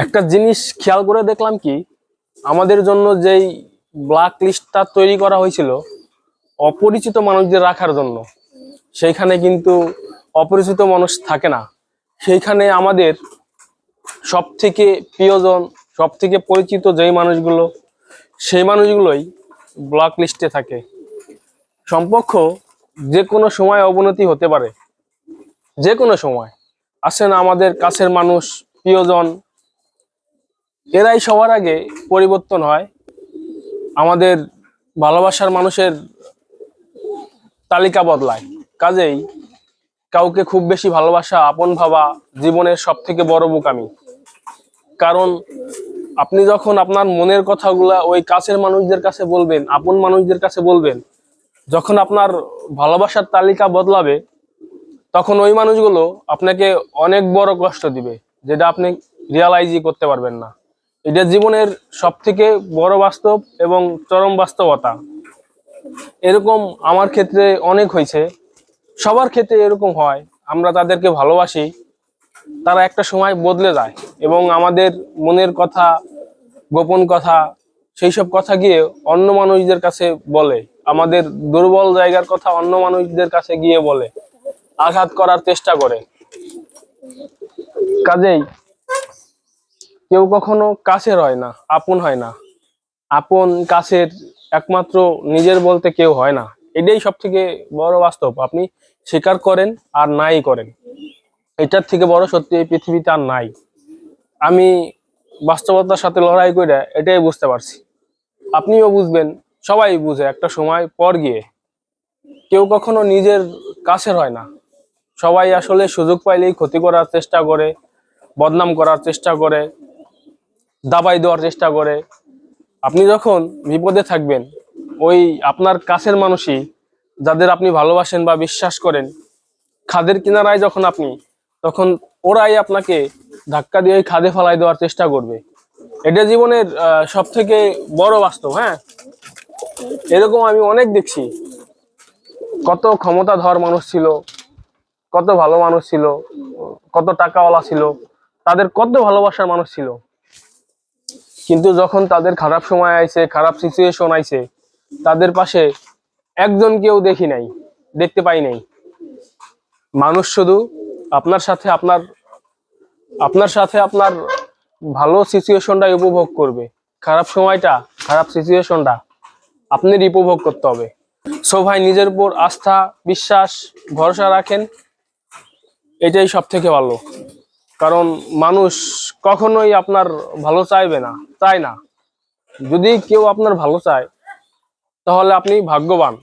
একটা জিনিস খেয়াল করে দেখলাম কি, আমাদের জন্য যেই ব্ল্যাক লিস্টটা তৈরি করা হয়েছিল অপরিচিত মানুষদের রাখার জন্য, সেইখানে কিন্তু অপরিচিত মানুষ থাকে না। সেইখানে আমাদের সব থেকে প্রিয়জন, সব থেকে পরিচিত যেই মানুষগুলো, সেই মানুষগুলোই ব্ল্যাক লিস্টে থাকে। সম্পর্ক যে কোনো সময় অবনতি হতে পারে, যে কোনো সময়। আসে না আমাদের কাছের মানুষ, প্রিয়জন, এরাই সবার আগে পরিবর্তন হয়। আমাদের ভালোবাসার মানুষের তালিকা বদলায়। কাজেই কাউকে খুব বেশি ভালোবাসা, আপন ভাবা জীবনের সব থেকে বড় বোকামি। কারণ আপনি যখন আপনার মনের কথাগুলা ওই কাছের মানুষদের কাছে বলবেন, আপন মানুষদের কাছে বলবেন, যখন আপনার ভালোবাসার তালিকা বদলাবে, তখন ওই মানুষগুলো আপনাকে অনেক বড় কষ্ট দিবে, যেটা আপনি রিয়ালাইজই করতে পারবেন না। এটা জীবনের সব থেকে বড় বাস্তব এবং চরম বাস্তবতা। এরকম আমার ক্ষেত্রে অনেক হয়েছে, সবার ক্ষেত্রে এরকম হয়। আমরা তাদেরকে ভালোবাসি, তারা একটা সময় বদলে যায় এবং আমাদের মনের কথা, গোপন কথা, সেই সব কথা গিয়ে অন্য মানুষদের কাছে বলে, আমাদের দুর্বল জায়গার কথা অন্য মানুষদের কাছে গিয়ে বলে, আঘাত করার চেষ্টা করে। কাজেই কেউ কখনো কাছের হয় না, আপন হয় না। আপন কাছের একমাত্র নিজের বলতে কেউ হয় না। এটাই সব থেকে বড় বাস্তব। আপনি স্বীকার করেন আর নাই করেন, এটার থেকে বড় সত্যি এই পৃথিবীতে আর নাই। আমি বাস্তবতার সাথে লড়াই করে এটাই বুঝতে পারছি। আপনিও বুঝবেন, সবাই বুঝে একটা সময় পর গিয়ে। কেউ কখনো নিজের কাছের হয় না। সবাই আসলে সুযোগ পাইলেই ক্ষতি করার চেষ্টা করে, বদনাম করার চেষ্টা করে, দাবাই দেওয়ার চেষ্টা করে। আপনি যখন বিপদে থাকবেন, ওই আপনার কাছের মানুষই, যাদের আপনি ভালোবাসেন বা বিশ্বাস করেন, খাদের কিনারায় যখন আপনি, তখন ওরাই আপনাকে ধাক্কা দিয়ে খাদে ফেলাই দেওয়ার চেষ্টা করবে। এটা জীবনের সব থেকে বড় বাস্তব। হ্যাঁ, এরকম আমি অনেক দেখছি। কত ক্ষমতাধর মানুষ ছিল, কত ভালো মানুষ ছিল, কত টাকাওয়ালা ছিল, তাদের কত ভালোবাসার মানুষ ছিল, কিন্তু যখন তাদের খারাপ সময় আইছে, খারাপ সিচুয়েশন আইছে, তাদের পাশে একজন কেউ দেখি নাই, দেখতে পাই নাই। মানুষ শুধু আপনার সাথে আপনার আপনার সাথে আপনার ভালো সিচুয়েশনটাই উপভোগ করবে। খারাপ সময়টা, খারাপ সিচুয়েশনটা আপনার উপভোগ করতে হবে। সো ভাই, নিজের উপর আস্থা, বিশ্বাস, ভরসা রাখেন, এটাই সব থেকে ভালো। কারণ মানুষ কখনোই আপনার ভালো চাইবে না, চায় না। যদি কেউ আপনার ভালো চায়, তাহলে আপনি ভাগ্যবান।